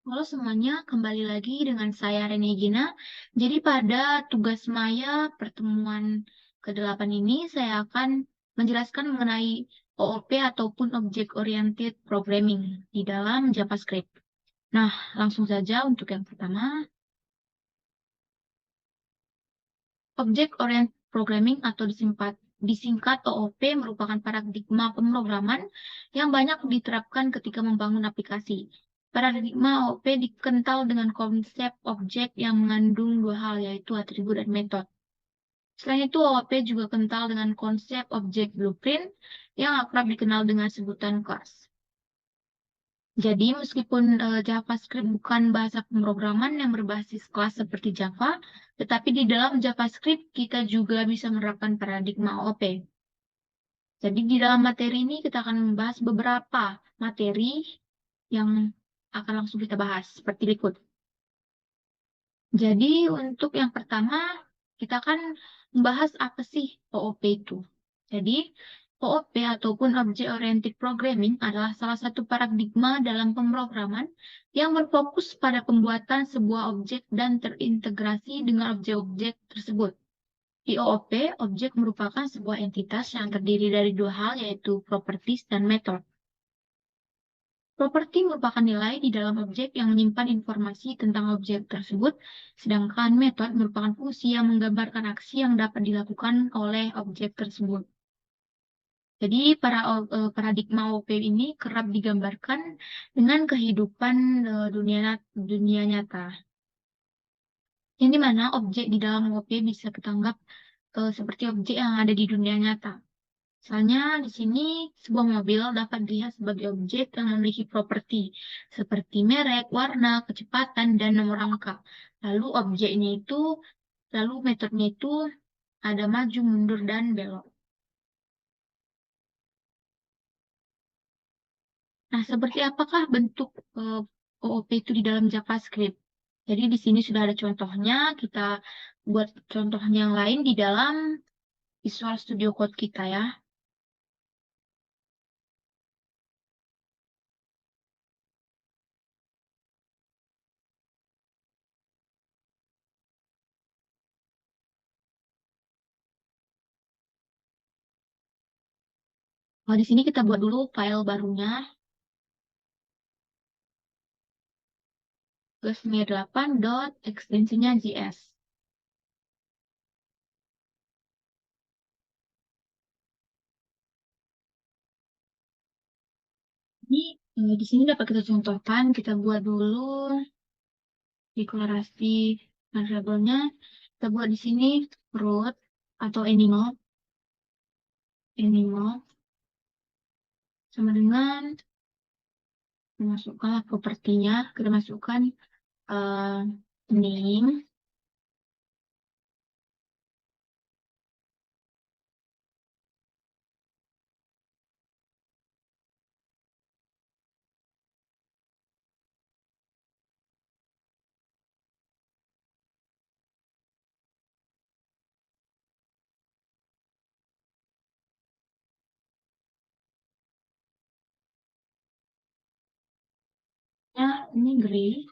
Halo semuanya, kembali lagi dengan saya Reni Gina. Jadi pada tugas Maya pertemuan ke-8 ini, saya akan menjelaskan mengenai OOP ataupun Object Oriented Programming di dalam JavaScript. Nah, langsung saja untuk yang pertama. Object Oriented Programming atau disingkat OOP merupakan paradigma pemrograman yang banyak diterapkan ketika membangun aplikasi. Paradigma OOP dikenal dengan konsep objek yang mengandung dua hal, yaitu atribut dan metode. Selain itu, OOP juga kental dengan konsep objek blueprint yang akrab dikenal dengan sebutan kelas. Jadi, meskipun JavaScript bukan bahasa pemrograman yang berbasis kelas seperti Java, tetapi di dalam JavaScript kita juga bisa menerapkan paradigma OOP. Jadi, di dalam materi ini kita akan membahas beberapa materi yang akan langsung kita bahas seperti berikut. Jadi, untuk yang pertama, kita akan membahas apa sih OOP itu. Jadi, OOP ataupun Object Oriented Programming adalah salah satu paradigma dalam pemrograman yang berfokus pada pembuatan sebuah objek dan terintegrasi dengan objek-objek tersebut. Di OOP, objek merupakan sebuah entitas yang terdiri dari dua hal, yaitu properties dan method. Properti merupakan nilai di dalam objek yang menyimpan informasi tentang objek tersebut, sedangkan metode merupakan fungsi yang menggambarkan aksi yang dapat dilakukan oleh objek tersebut. Jadi, paradigma OOP ini kerap digambarkan dengan kehidupan dunia nyata, yang dimana objek di dalam OOP bisa kita anggap seperti objek yang ada di dunia nyata. Misalnya di sini sebuah mobil dapat dilihat sebagai objek yang memiliki properti seperti merek, warna, kecepatan, dan nomor angka. Lalu objeknya itu, lalu metodenya itu ada maju, mundur, dan belok. Nah, seperti apakah bentuk OOP itu di dalam JavaScript? Jadi di sini sudah ada contohnya, kita buat contohnya yang lain di dalam Visual Studio Code kita ya. Nah, di sini kita buat dulu file barunya. Gasmir 8 dot ekstensinya JS. Ini di sini dapat kita contohkan, kita buat dulu deklarasi variabelnya. Kita buat di sini root atau animal sama dengan masukkan propertinya, kita masukkan eh, name. Ya, ini gray.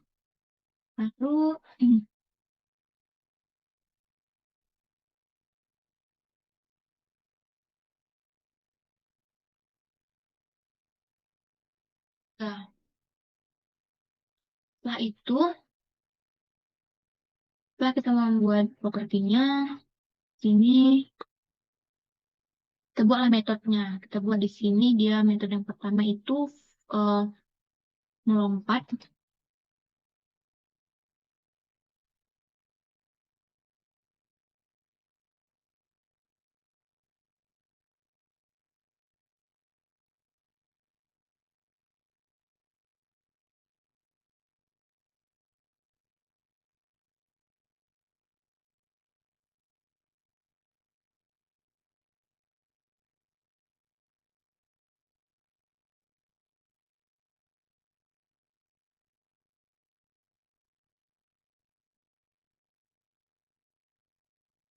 Lalu nah, setelah itu, setelah kita membuat propertinya, sini kita buatlah metodenya. Kita buat di sini dia metode yang pertama itu eh, melompat.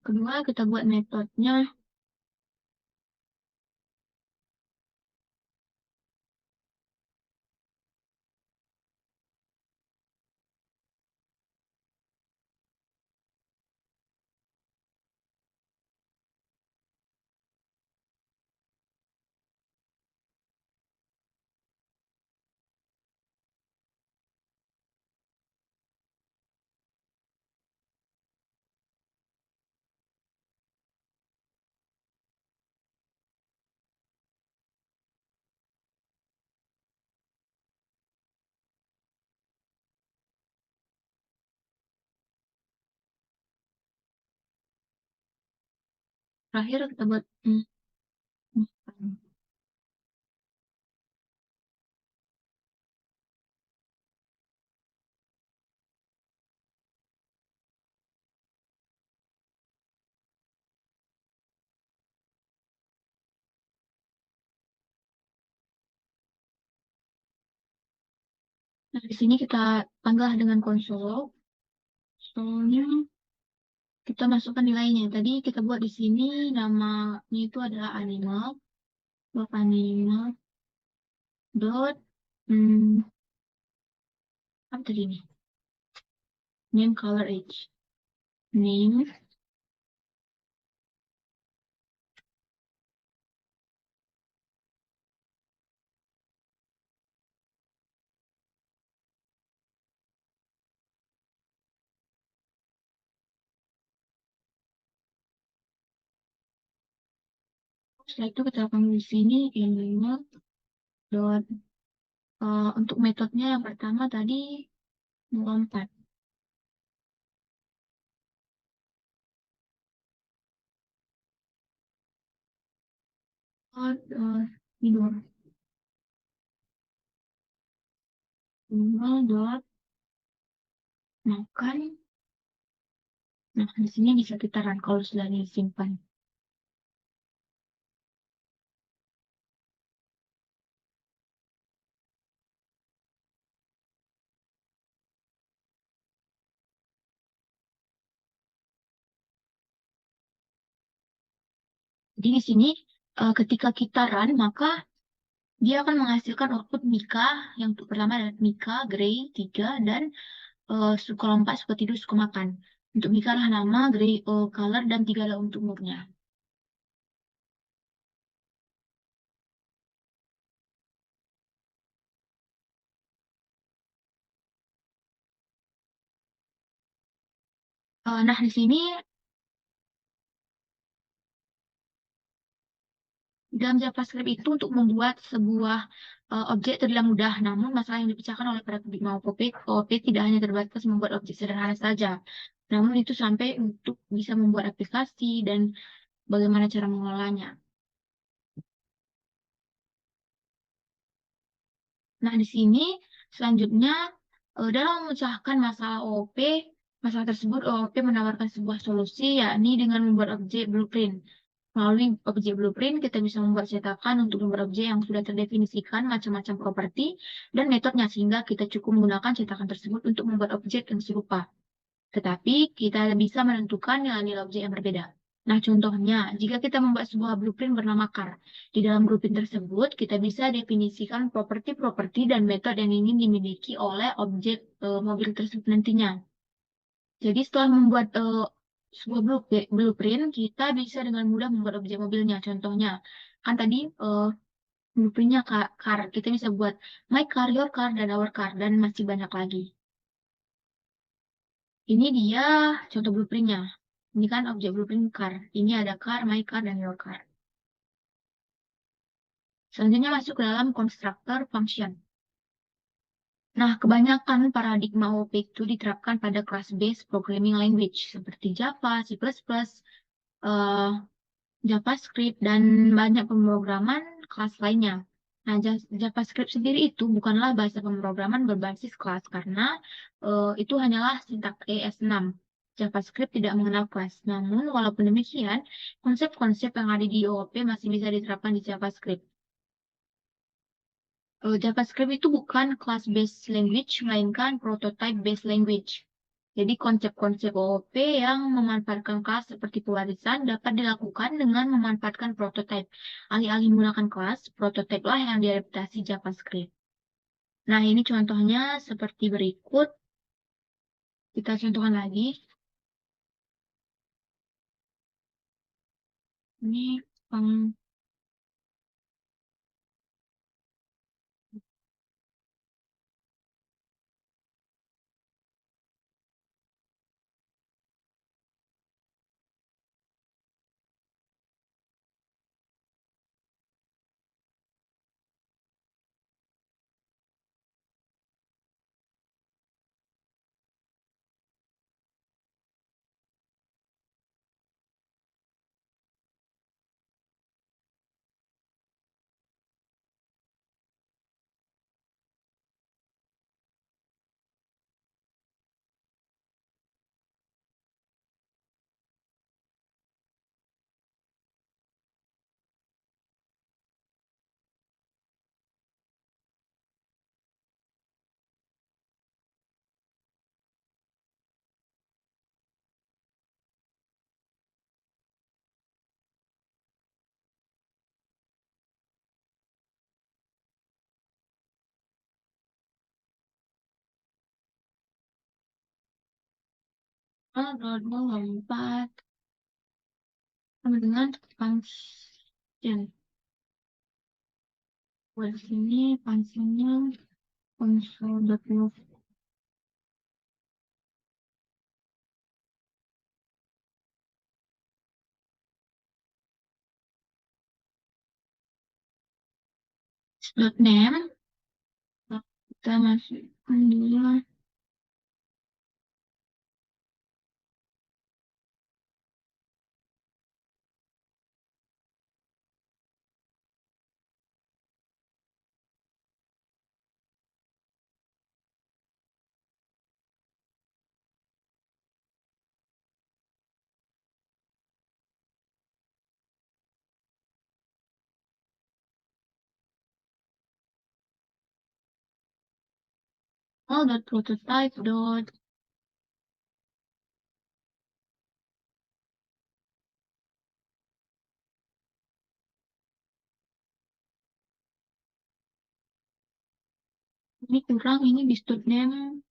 Kedua, kita buat metodenya. Terakhir kita buat Nah, di sini kita tanggal dengan konsol. Soalnya kita masukkan nilainya. Tadi kita buat di sini namanya itu adalah animal. Buat animal dot apa tadi ini? Name color age. Name Setelah itu kita akan di sini animal dot untuk metodenya yang pertama tadi melompat. Tidur. Animal dot makan. Nah, di sini bisa kita run kalau sudah disimpan. Jadi di sini ketika kita run maka dia akan menghasilkan output Mika yang untuk pertama adalah Mika, Gray, 3, dan suka lompat, suka tidur, suka makan. Untuk Mika adalah nama, Gray, color, dan 3 adalah untuk umurnya. Nah, di sini dalam JavaScript itu untuk membuat sebuah objek terbilang mudah, namun masalah yang dipecahkan oleh para pegiat OOP tidak hanya terbatas membuat objek sederhana saja, namun itu sampai untuk bisa membuat aplikasi dan bagaimana cara mengelolanya. Nah, di sini selanjutnya dalam memecahkan masalah OOP, masalah tersebut OOP menawarkan sebuah solusi yakni dengan membuat objek blueprint. Melalui objek blueprint, kita bisa membuat cetakan untuk membuat objek yang sudah terdefinisikan macam-macam properti dan metodenya sehingga kita cukup menggunakan cetakan tersebut untuk membuat objek yang serupa. Tetapi kita bisa menentukan nilai-nilai objek yang berbeda. Nah, contohnya, jika kita membuat sebuah blueprint bernama car, di dalam blueprint tersebut kita bisa definisikan properti-properti dan metode yang ingin dimiliki oleh objek mobil tersebut nantinya. Jadi setelah membuat sebuah blueprint, kita bisa dengan mudah membuat objek mobilnya. Contohnya, kan tadi blueprintnya car, kita bisa buat my car, your car, dan our car, dan masih banyak lagi. Ini dia contoh blueprintnya. Ini kan objek blueprint car. Ini ada car, my car, dan your car. Selanjutnya masuk ke dalam constructor function. Nah, kebanyakan paradigma OOP itu diterapkan pada class-based programming language seperti Java, C++, eh, JavaScript, dan banyak pemrograman kelas lainnya. Nah, JavaScript sendiri itu bukanlah bahasa pemrograman berbasis kelas karena itu hanyalah sintaks ES6. JavaScript tidak mengenal kelas. Namun, walaupun demikian, konsep-konsep yang ada di OOP masih bisa diterapkan di JavaScript. JavaScript itu bukan class-based language, melainkan prototype-based language. Jadi konsep-konsep OOP yang memanfaatkan kelas seperti pewarisan dapat dilakukan dengan memanfaatkan prototype. Alih-alih menggunakan kelas, prototype lah yang diadaptasi JavaScript. Nah, ini contohnya seperti berikut. Kita contohkan lagi. Ini lompat sama dengan function. Buat sini functionnya console.move. .name kita masukkan dulu all.prototype dot ini kurang, ini di .name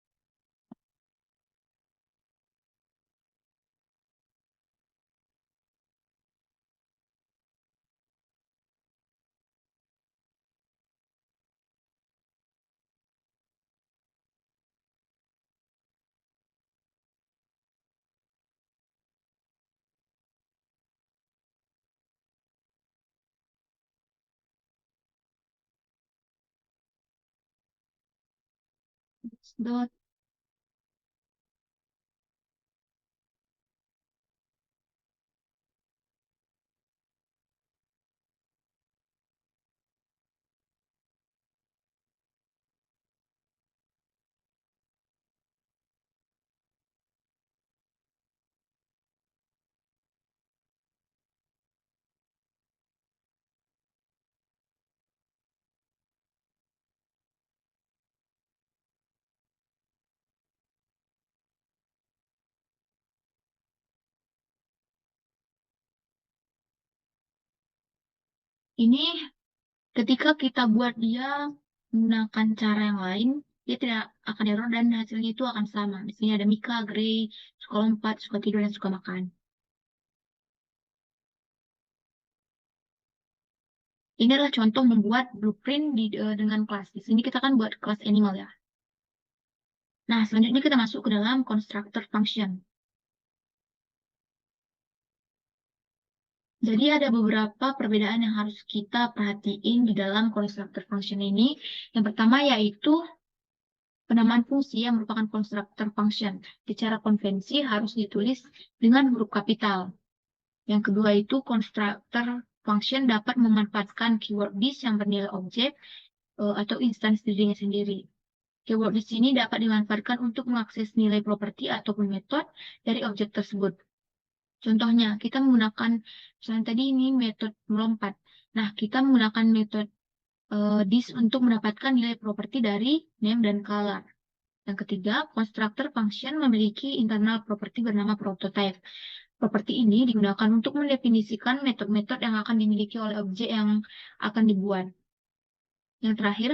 dot ini ketika kita buat dia menggunakan cara yang lain, dia tidak akan error dan hasilnya itu akan sama. Di sini ada Mika, Gray, suka lompat, suka tidur, dan suka makan. Ini adalah contoh membuat blueprint dengan kelas. Di sini kita kan buat kelas animal ya. Nah, selanjutnya kita masuk ke dalam constructor function. Jadi ada beberapa perbedaan yang harus kita perhatiin di dalam constructor function ini. Yang pertama yaitu penamaan fungsi yang merupakan constructor function. Secara konvensi harus ditulis dengan huruf kapital. Yang kedua itu constructor function dapat memanfaatkan keyword this yang bernilai objek atau instansi dirinya sendiri. Keyword di sini dapat dimanfaatkan untuk mengakses nilai properti ataupun metode dari objek tersebut. Contohnya, kita menggunakan, misalnya tadi ini metode melompat. Nah, kita menggunakan metode this untuk mendapatkan nilai properti dari name dan color. Yang ketiga, constructor function memiliki internal property bernama prototype. Properti ini digunakan untuk mendefinisikan metode-metode yang akan dimiliki oleh objek yang akan dibuat. Yang terakhir,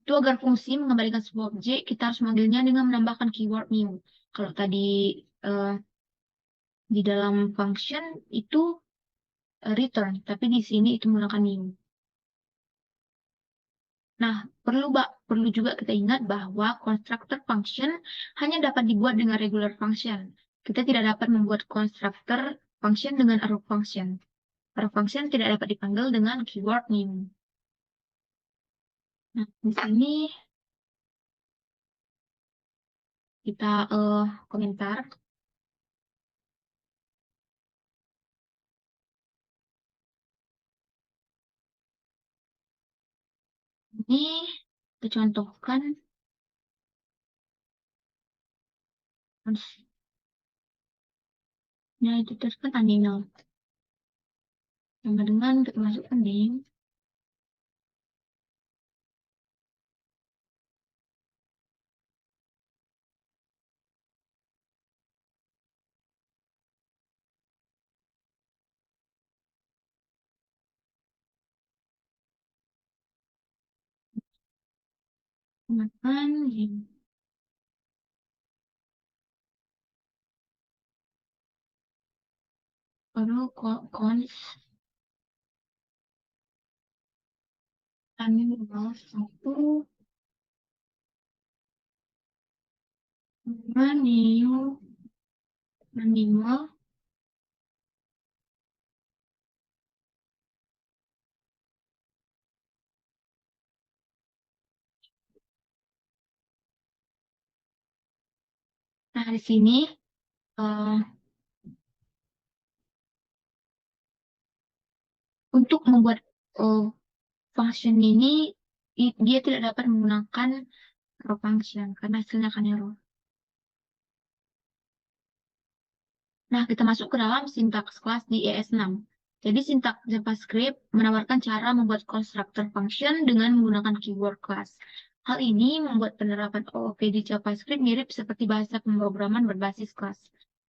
itu agar fungsi mengembalikan sebuah objek, kita harus memanggilnya dengan menambahkan keyword new. Kalau tadi eh, di dalam function itu return, tapi di sini itu menggunakan new. Nah, perlu juga kita ingat bahwa constructor function hanya dapat dibuat dengan regular function. Kita tidak dapat membuat constructor function dengan arrow function. Arrow function tidak dapat dipanggil dengan keyword new. Nah, di sini kita komentar. Ini kita contohkan nah itu terus kan animal. Sama dengan kita masukkan name. Gunakan name. baru cons animal satu new animal. Nah, di sini eh, untuk membuat eh, function ini dia tidak dapat menggunakan raw function karena hasilnya akan error. Nah, kita masuk ke dalam sintaks kelas di ES6. Jadi, sintaks JavaScript menawarkan cara membuat constructor function dengan menggunakan keyword class. Hal ini membuat penerapan OOP di JavaScript mirip seperti bahasa pemrograman berbasis kelas.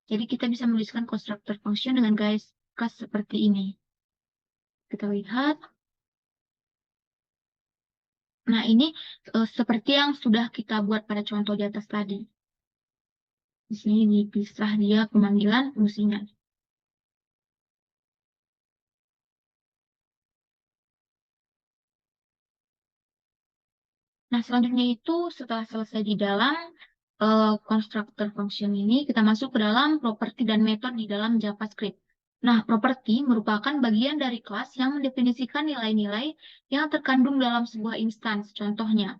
Jadi, kita bisa menuliskan constructor function dengan gaya kelas seperti ini. Kita lihat. Nah, ini seperti yang sudah kita buat pada contoh di atas tadi. Di sini dipisah dia pemanggilan fungsinya. Nah, selanjutnya itu setelah selesai di dalam constructor function ini, kita masuk ke dalam properti dan metode di dalam JavaScript. Nah, properti merupakan bagian dari kelas yang mendefinisikan nilai-nilai yang terkandung dalam sebuah instance. Contohnya,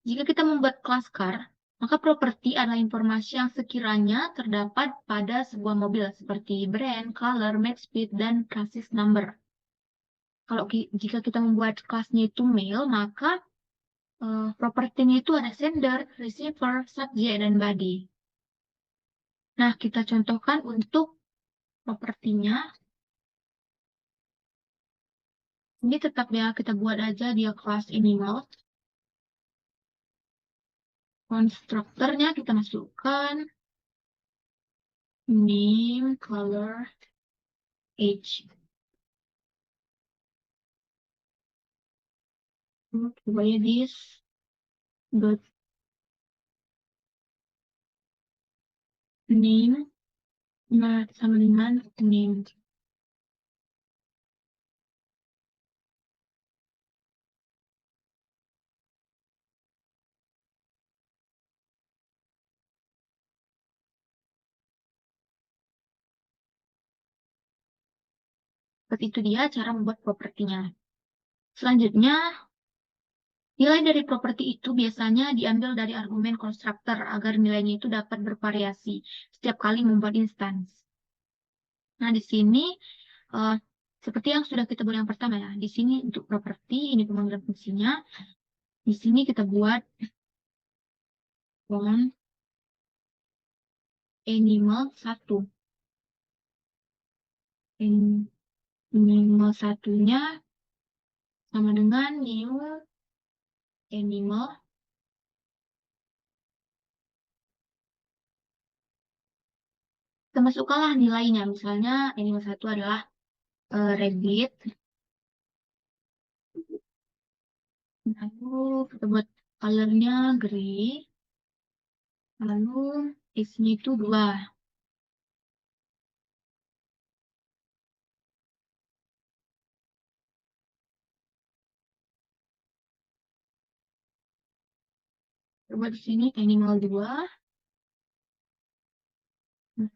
jika kita membuat kelas car, maka properti adalah informasi yang sekiranya terdapat pada sebuah mobil seperti brand, color, make speed, dan chassis number. Kalau jika kita membuat kelasnya itu mail, maka propertinya itu ada sender, receiver, subject, dan body. Nah, kita contohkan untuk propertinya. Ini tetap ya, kita buat aja dia kelas animal. Konstruktornya kita masukkan name, color, age. Coba ya this dot name, nah sama dengan name. Seperti itu dia cara membuat propertinya. Selanjutnya, nilai dari properti itu biasanya diambil dari argumen konstruktor agar nilainya itu dapat bervariasi setiap kali membuat instance. Nah, di sini eh, seperti yang sudah kita buat yang pertama ya. Di sini untuk properti, ini pemanggilan fungsinya. Di sini kita buat font animal 1. Animal satunya sama dengan new animal. Kita masukkanlah nilainya. Misalnya animal 1 adalah rabbit. Lalu kita buat colornya gray. Lalu age-nya itu 2. Coba di sini animal 2. Nah,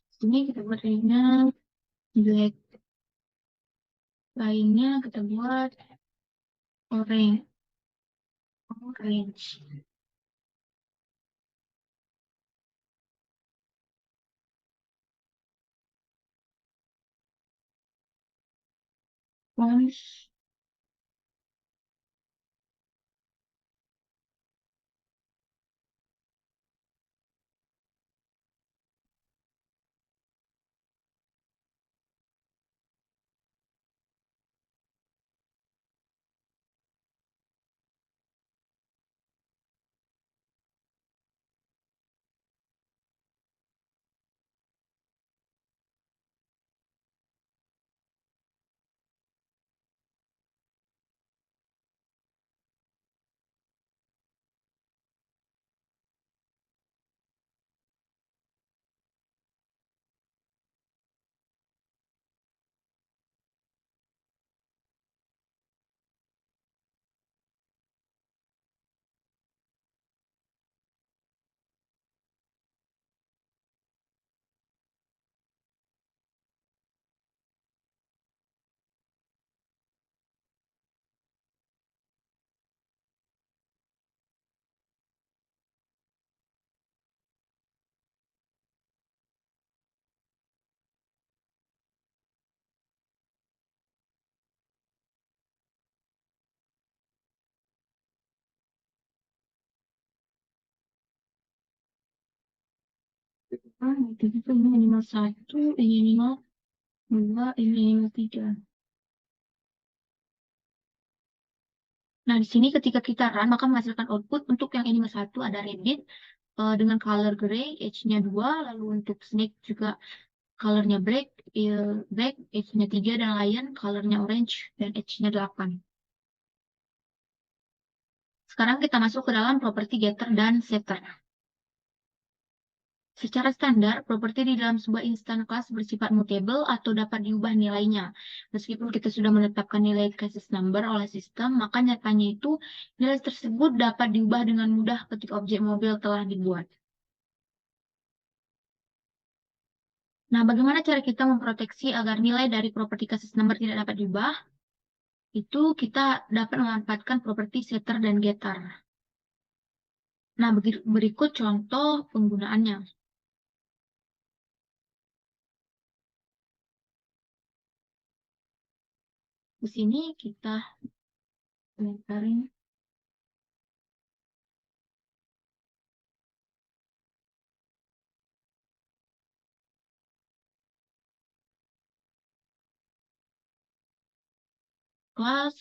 di sini kita buat black. Lainnya kita buat orange. Orange. Orange. Itu ini minimal 1, ini minimal 2, ini minimal 3. Nah, di sini ketika kita run, maka menghasilkan output untuk yang animal 1 ada rabbit dengan color gray, H-nya 2, lalu untuk snake juga colornya black, H-nya 3, dan lion colornya orange dan H-nya 8. Sekarang kita masuk ke dalam properti getter dan setter. Secara standar, properti di dalam sebuah instan kelas bersifat mutable atau dapat diubah nilainya. Meskipun kita sudah menetapkan nilai cases number oleh sistem, maka nyatanya itu nilai tersebut dapat diubah dengan mudah ketika objek mobil telah dibuat. Nah, bagaimana cara kita memproteksi agar nilai dari properti cases number tidak dapat diubah? Itu kita dapat memanfaatkan properti setter dan getter. Nah, berikut contoh penggunaannya. Di sini kita lemparin kelas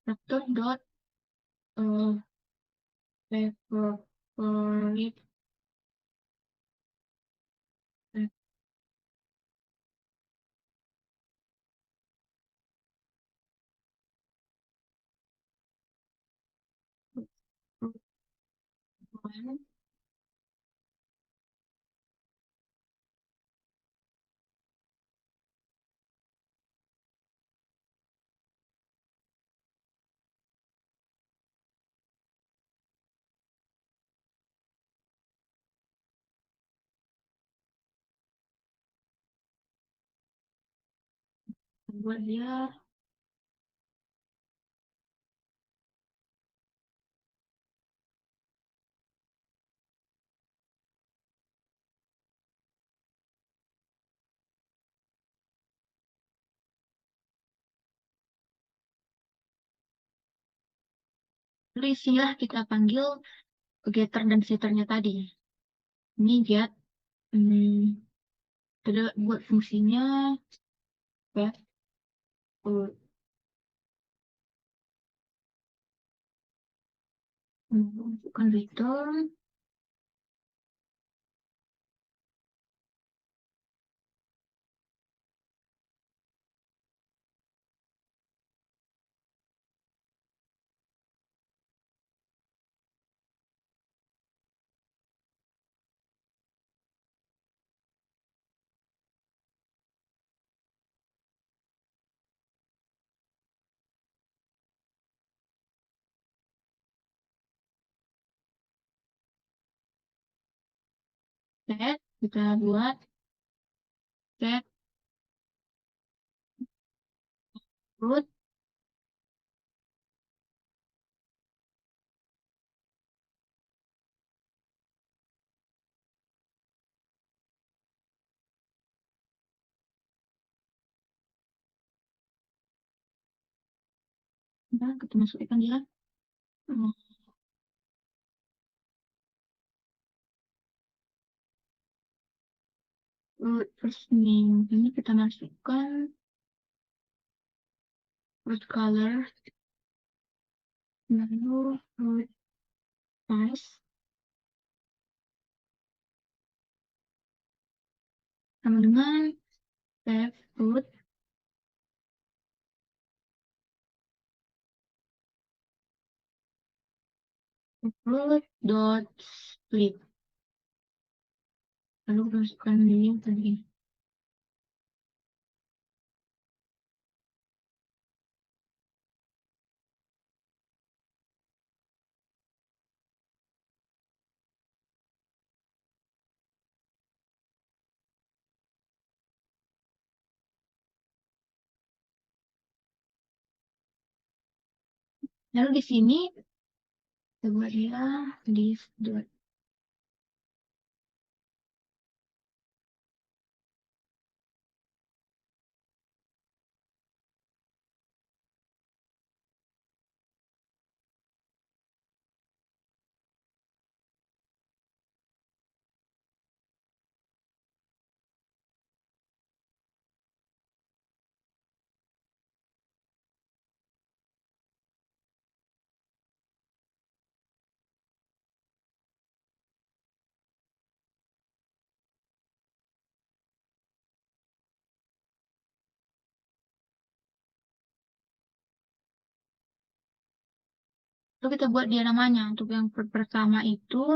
structure dot favorite buat dia lalu isilah kita panggil getter dan setternya tadi. Ini get kita buat fungsinya ya, bukan return. Set kita buat set root. Nah, kita masukkan dia root first name. Ini kita masukkan root color, lalu root size sama dengan save root root dot split. Lalu kita masukkan ini tadi. Lalu di sini kita buat dia list dot Lalu kita buat dia namanya. Untuk yang pertama itu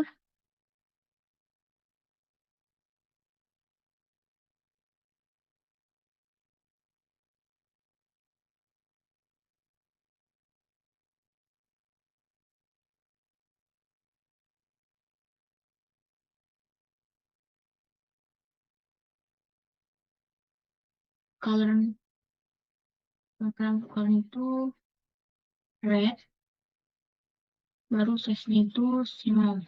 color, color itu red, baru size-nya itu small.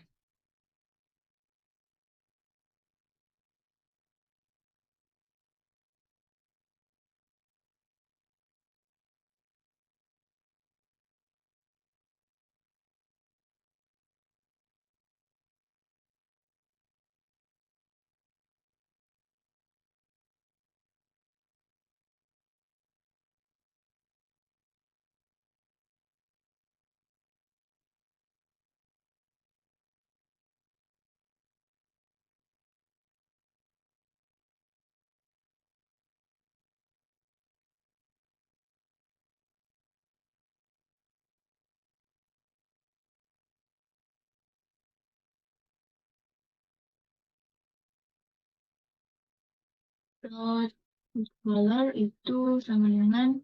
Terus color itu sama dengan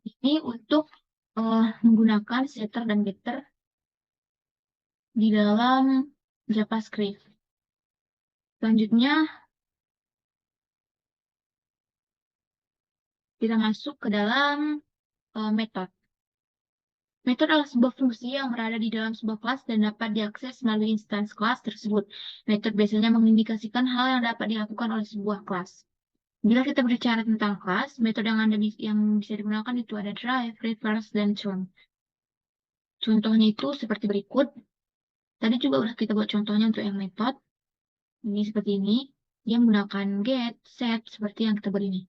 ini untuk menggunakan setter dan getter di dalam JavaScript. Selanjutnya kita masuk ke dalam method. Method adalah sebuah fungsi yang berada di dalam sebuah kelas dan dapat diakses melalui instance kelas tersebut. Method biasanya mengindikasikan hal yang dapat dilakukan oleh sebuah kelas. Bila kita berbicara tentang kelas, metode yang bisa digunakan itu ada drive, reverse, dan turn. Contohnya itu seperti berikut. Tadi juga udah kita buat contohnya untuk yang method. Ini seperti ini. Dia menggunakan get, set, seperti yang kita buat ini.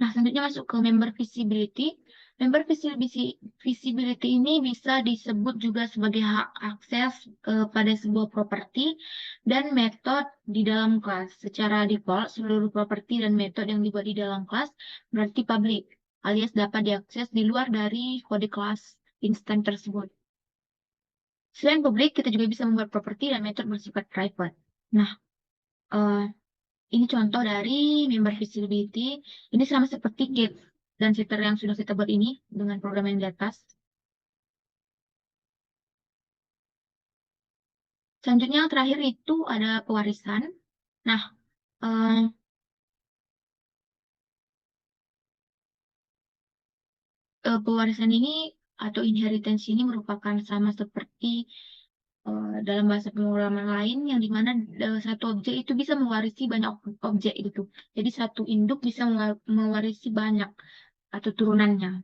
Nah, selanjutnya masuk ke member visibility. Member visibility ini bisa disebut juga sebagai hak akses pada sebuah properti dan metode di dalam kelas. Secara default, seluruh properti dan metode yang dibuat di dalam kelas berarti public, alias dapat diakses di luar dari kode kelas instan tersebut. Selain public, kita juga bisa membuat properti dan metode bersifat private. Nah, eh, ini contoh dari member visibility. Ini sama seperti get dan setter yang sudah kita buat ini dengan program yang di atas. Selanjutnya yang terakhir itu ada pewarisan. Nah, eh, pewarisan ini atau inheritance ini merupakan sama seperti dalam bahasa pemrograman lain yang dimana satu objek itu bisa mewarisi banyak objek gitu. Jadi satu induk bisa mewarisi banyak atau turunannya.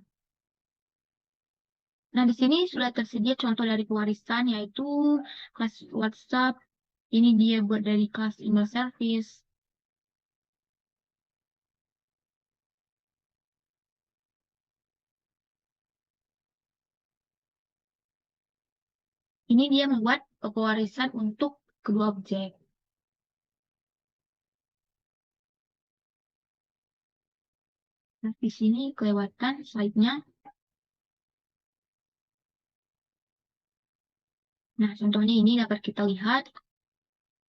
Nah, di sini sudah tersedia contoh dari pewarisan, yaitu kelas WhatsApp. Ini dia buat dari kelas email service. Ini dia membuat pewarisan untuk kedua objek. Nah, di sini kelewatan slide-nya. Nah, contohnya ini dapat kita lihat.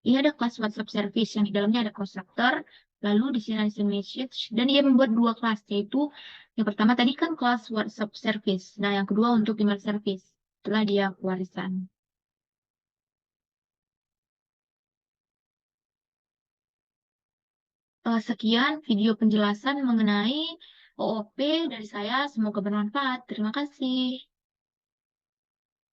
Ini ada kelas WhatsApp service yang di dalamnya ada constructor, lalu di sini ada message, dan dia membuat dua kelas, yaitu yang pertama tadi kan kelas WhatsApp service, nah yang kedua untuk email service, setelah dia warisan. Sekian video penjelasan mengenai OOP dari saya, semoga bermanfaat. Terima kasih.